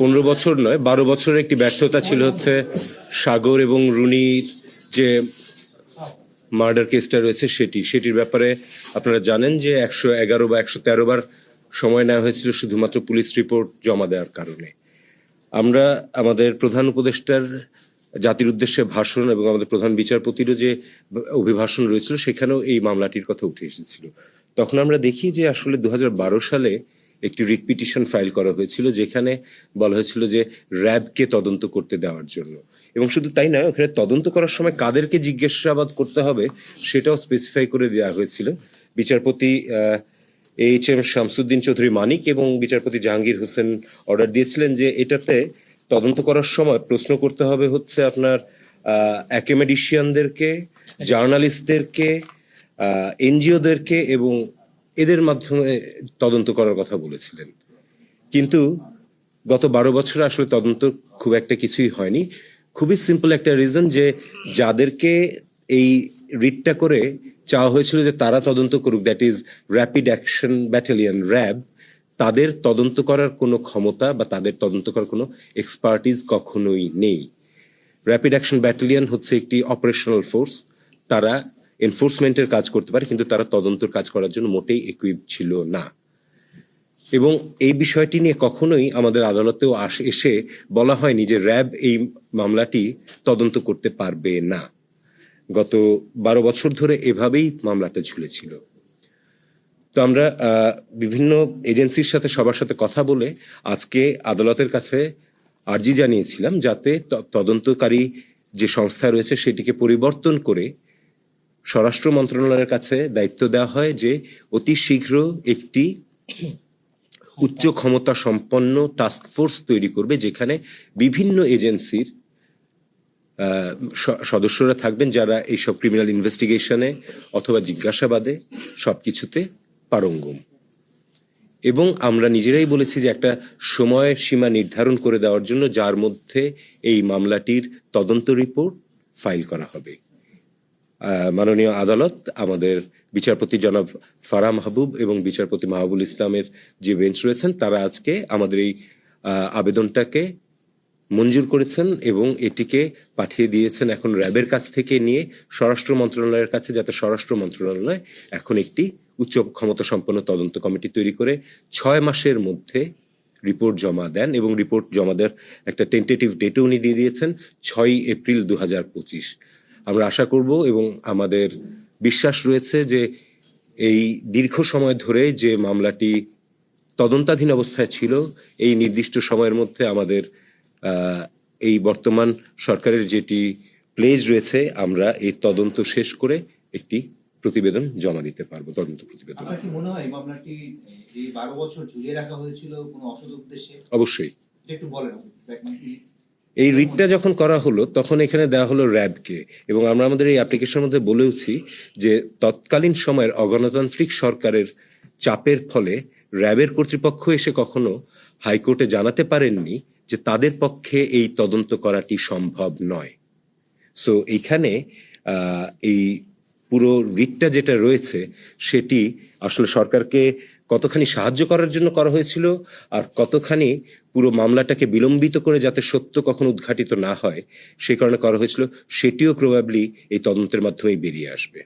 15 বছর নয়, 12 বছরের একটি ব্যর্থতা ছিল হচ্ছে সাগর এবং রুনির যে মার্ডার কেসটা রয়েছে সেটির ব্যাপারে আপনারা জানেন যে 111 বা 113 বার সময় নেওয়া হয়েছিল শুধুমাত্র পুলিশ রিপোর্ট জমা দেওয়ার কারণে। আমরা আমাদের প্রধান উপদেষ্টার জাতির উদ্দেশ্যে ভাষণ এবং আমাদের প্রধান বিচারপতিরও যে অভিভাষণ রয়েছিল সেখানেও এই মামলাটির কথা উঠে এসেছিল। তখন আমরা দেখি যে আসলে 2012 সালে একটি রিট পিটিশন ফাইল করা হয়েছিল যেখানে বলা হয়েছিল যে র্যাবকে তদন্ত করতে দেওয়ার জন্য, এবং শুধু তাই নয়, ওখানে তদন্ত করার সময় কাদেরকে জিজ্ঞাসাবাদ করতে হবে সেটাও স্পেসিফাই করে দেওয়া হয়েছিল। বিচারপতি এইচ.এম. শামসুদ্দিন চৌধুরী মানিক এবং বিচারপতি জাহাঙ্গীর হোসেন অর্ডার দিয়েছিলেন যে এটাতে তদন্ত করার সময় প্রশ্ন করতে হবে হচ্ছে আপনার অ্যাকাডেমিশিয়ানদেরকে, জার্নালিস্টদেরকে, এনজিওদেরকে, এবং এদের মাধ্যমে তদন্ত করার কথা বলেছিলেন। কিন্তু গত 12 বছরে আসলে তদন্ত খুব একটা কিছুই হয়নি। খুবই সিম্পল একটা রিজন যে যাদেরকে এই রিটটা করে চাওয়া হয়েছিল যে তারা তদন্ত করুক, that is rapid action battalion RAB, তাদের তদন্ত করার কোনো ক্ষমতা বা তাদের তদন্ত করার কোনো এক্সপার্টিজ কখনোই নেই। র্যাপিড অ্যাকশন ব্যাটালিয়ন হচ্ছে একটি অপারেশনাল ফোর্স, তারা এনফোর্সমেন্টের কাজ করতে পারে কিন্তু তারা তদন্তর কাজ করার জন্য মোটেই ইকুইপ ছিল না। এবং এই বিষয়টি নিয়ে কখনোই আমাদের আদালতেও এসে বলা হয়নি যে র্যাব এই মামলাটি তদন্ত করতে পারবে না। গত 12 বছর ধরে এভাবেই মামলাটা ঝুলেছিল। তো আমরা বিভিন্ন এজেন্সির সাথে সবার সাথে কথা বলে আজকে আদালতের কাছে আর্জি জানিয়েছিলাম যাতে তদন্তকারী যে সংস্থা রয়েছে সেটিকে পরিবর্তন করে স্বরাষ্ট্র মন্ত্রণালয়ের কাছে দায়িত্ব দেওয়া হয় যে অতি শীঘ্র একটি উচ্চ ক্ষমতা সম্পন্ন টাস্ক ফোর্স তৈরি করবে যেখানে বিভিন্ন এজেন্সির সদস্যরা থাকবেন যারা এইসব ক্রিমিনাল ইনভেস্টিগেশনে অথবা জিজ্ঞাসাবাদে সবকিছুতে পারঙ্গম। এবং আমরা নিজেরাই বলেছি যে একটা সময় সীমা নির্ধারণ করে দেওয়ার জন্য যার মধ্যে এই মামলাটির তদন্ত রিপোর্ট ফাইল করা হবে। মাননীয় আদালত আমাদের বিচারপতি জনাব ফারাহ মাহবুব এবং বিচারপতি মাহবুল ইসলামের যে বেঞ্চ রয়েছেন তারা আজকে আমাদের এই আবেদনটাকে মঞ্জুর করেছেন এবং এটিকে পাঠিয়ে দিয়েছেন এখন র্যাবের কাছ থেকে নিয়ে স্বরাষ্ট্র মন্ত্রণালয়ের কাছে, যাতে স্বরাষ্ট্র মন্ত্রণালয় এখন একটি উচ্চ ক্ষমতা সম্পন্ন তদন্ত কমিটি তৈরি করে 6 মাসের মধ্যে রিপোর্ট জমা দেন, এবং রিপোর্ট জমা দেওয়ার একটা টেন্টেটিভ ডেটও উনি দিয়ে দিয়েছেন 6 এপ্রিল 2025। আমরা আশা করব এবং আমাদের বিশ্বাস রয়েছে যে এই দীর্ঘ সময় ধরে যে মামলাটি তদন্তাধীন অবস্থায় ছিল এই নির্দিষ্ট সময়ের মধ্যে আমাদের এই বর্তমান সরকারের যেটি প্লেজ রয়েছে আমরা এই তদন্ত শেষ করে একটি প্রতিবেদন জমা দিতে পারবো, তদন্ত প্রতিবেদন। আপনার কি মনে হয় মামলাটি যে 12 বছর ঝুলিয়ে রাখা হয়েছিল কোনো অসৎ উদ্দেশ্যে? অবশ্যই। একটু বলেন। এই রিটটা যখন করা হলো তখন এখানে দেওয়া হলো র্যাবকে, এবং আমরা আমাদের এই অ্যাপ্লিকেশনের মধ্যে বলেওছি যে তৎকালীন সময়ের অগণতান্ত্রিক সরকারের চাপের ফলে র্যাবের কর্তৃপক্ষ এসে কখনো হাইকোর্টে জানাতে পারেননি যে তাদের পক্ষে এই তদন্ত করাটি সম্ভব নয়। সো এইখানে এই পুরো রিটটা যেটা রয়েছে সেটি আসলে সরকারকে কতখানি সাহায্য করার জন্য করা হয়েছিল আর কতখানি পুরো মামলাটাকে বিলম্বিত করে যাতে সত্য কখনো উদ্ঘাটিত না হয় সেই কারণে করা হয়েছিল সেটিও প্রবাবলি এই তদন্তের মাধ্যমেই বেরিয়ে আসবে।